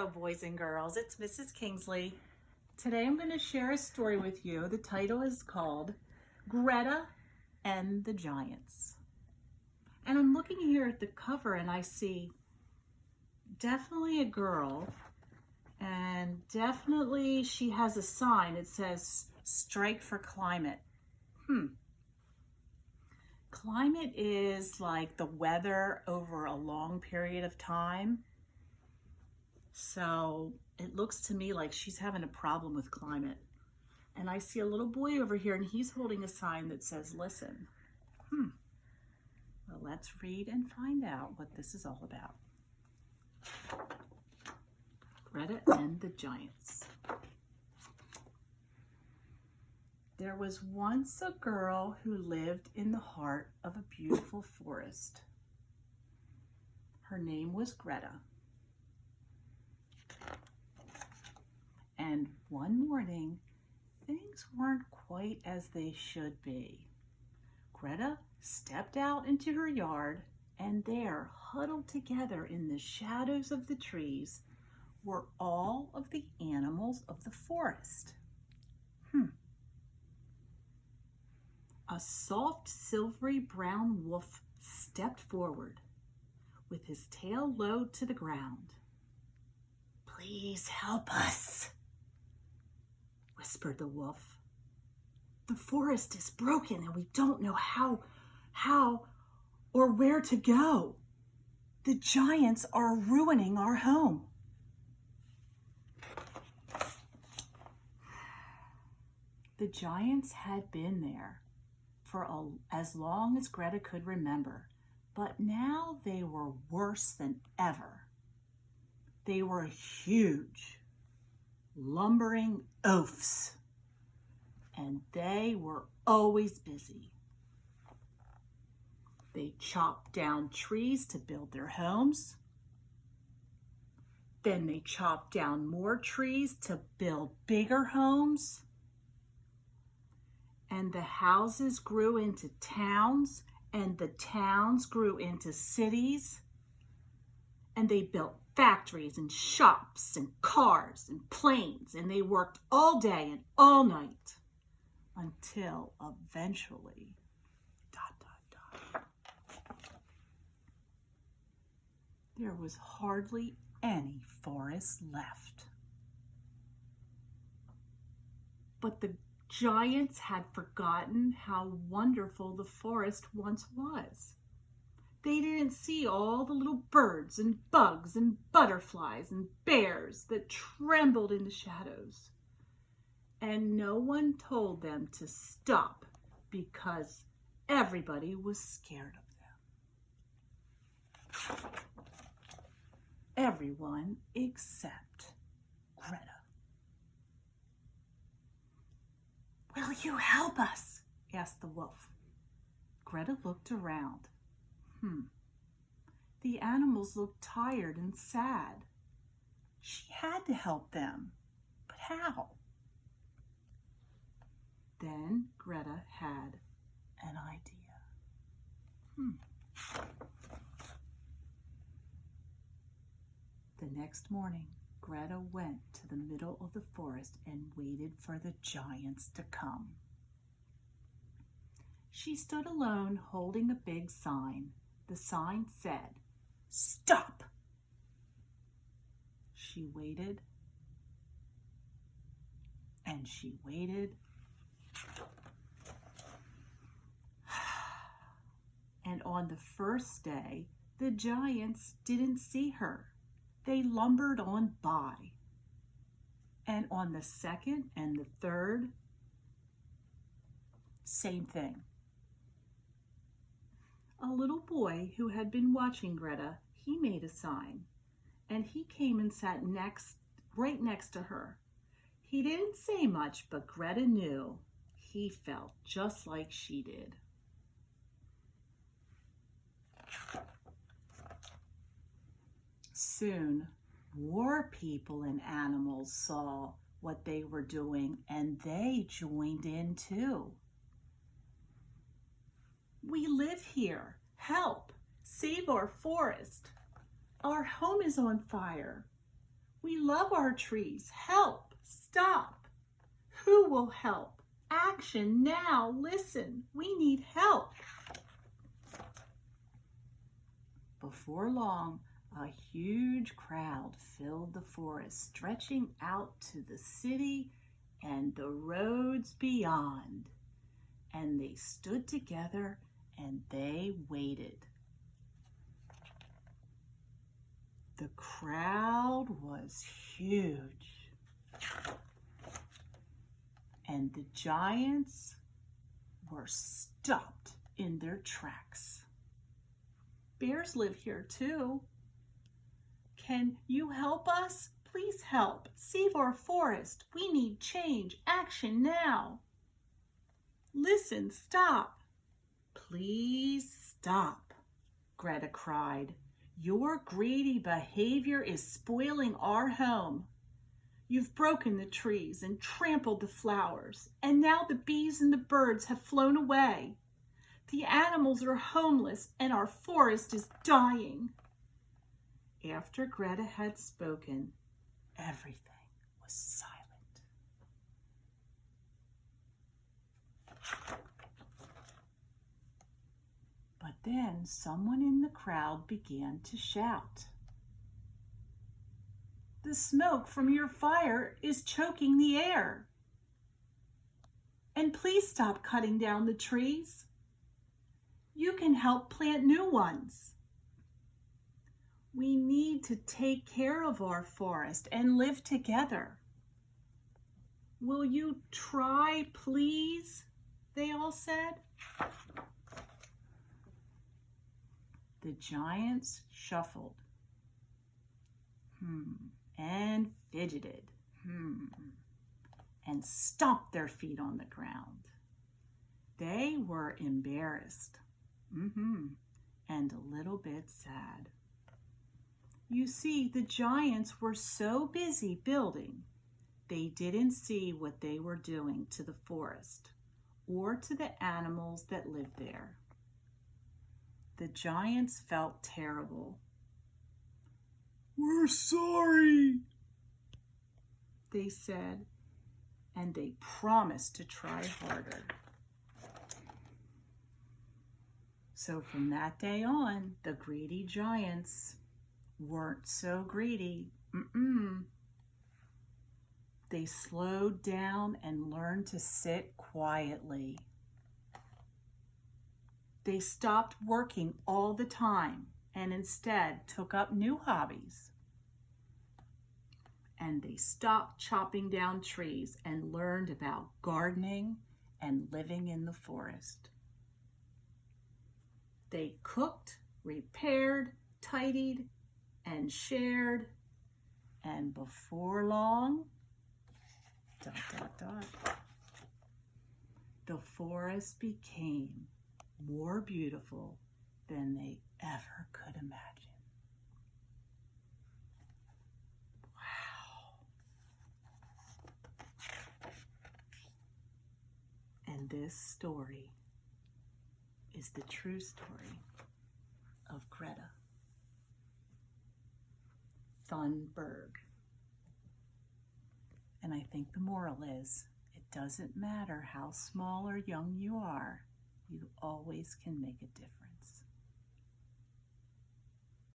Hello, boys and girls. It's Mrs. Kingsley. Today I'm going to share a story with you. The title is called Greta and the Giants. And I'm looking here at the cover and I see definitely a girl, and definitely she has a sign. It says Strike for Climate. Climate is like the weather over a long period of time. So it looks to me like she's having a problem with climate. And I see a little boy over here and he's holding a sign that says, listen. Well, let's read and find out what this is all about. Greta and the Giants. There was once a girl who lived in the heart of a beautiful forest. Her name was Greta. And one morning, things weren't quite as they should be. Greta stepped out into her yard, and there, huddled together in the shadows of the trees, were all of the animals of the forest. A soft, silvery brown wolf stepped forward, with his tail low to the ground. "Please help us," whispered the wolf. "The forest is broken and we don't know how or where to go. The giants are ruining our home." The giants had been there for as long as Greta could remember, but now they were worse than ever. They were huge, lumbering oafs, and they were always busy. They chopped down trees to build their homes. Then they chopped down more trees to build bigger homes. And the houses grew into towns, and the towns grew into cities. And they built factories and shops and cars and planes, and they worked all day and all night until eventually, ... there was hardly any forest left. But the giants had forgotten how wonderful the forest once was. They didn't see all the little birds and bugs and butterflies and bears that trembled in the shadows. And no one told them to stop because everybody was scared of them. Everyone except Greta. "Will you help us?" asked the wolf. Greta looked around. The animals looked tired and sad. She had to help them, but how? Then Greta had an idea. The next morning, Greta went to the middle of the forest and waited for the giants to come. She stood alone holding a big sign. The sign said, "Stop!" She waited, and she waited, and on the first day, the giants didn't see her. They lumbered on by. And on the second and the third, same thing. A little boy who had been watching Greta, he made a sign, and he came and sat right next to her. He didn't say much, but Greta knew he felt just like she did. Soon, more people and animals saw what they were doing, and they joined in too. "We live here. Help! Save our forest. Our home is on fire. We love our trees. Help! Stop! Who will help? Action now! Listen! We need help! Before long, a huge crowd filled the forest, stretching out to the city and the roads beyond. And they stood together and they waited. The crowd was huge. And the giants were stopped in their tracks. Bears live here too. Can you help us? Please help. Save our forest. We need change. Action now. Listen, stop. Please stop, Greta cried. Your greedy behavior is spoiling our home. You've broken the trees and trampled the flowers, and now the bees and the birds have flown away. The animals are homeless and our forest is dying. After Greta had spoken, everything was silent. But then someone in the crowd began to shout. The smoke from your fire is choking the air. And please stop cutting down the trees. You can help plant new ones. We need to take care of our forest and live together. Will you try, please? They all said. The giants shuffled and fidgeted and stomped their feet on the ground. They were embarrassed and a little bit sad. You see, the giants were so busy building, they didn't see what they were doing to the forest or to the animals that lived there. The giants felt terrible. We're sorry, they said, and they promised to try harder. So from that day on, the greedy giants weren't so greedy. They slowed down and learned to sit quietly. They stopped working all the time and instead took up new hobbies. And they stopped chopping down trees and learned about gardening and living in the forest. They cooked, repaired, tidied, and shared. And before long, the forest became more beautiful than they ever could imagine. Wow. And this story is the true story of Greta Thunberg. And I think the moral is, it doesn't matter how small or young you are, you always can make a difference.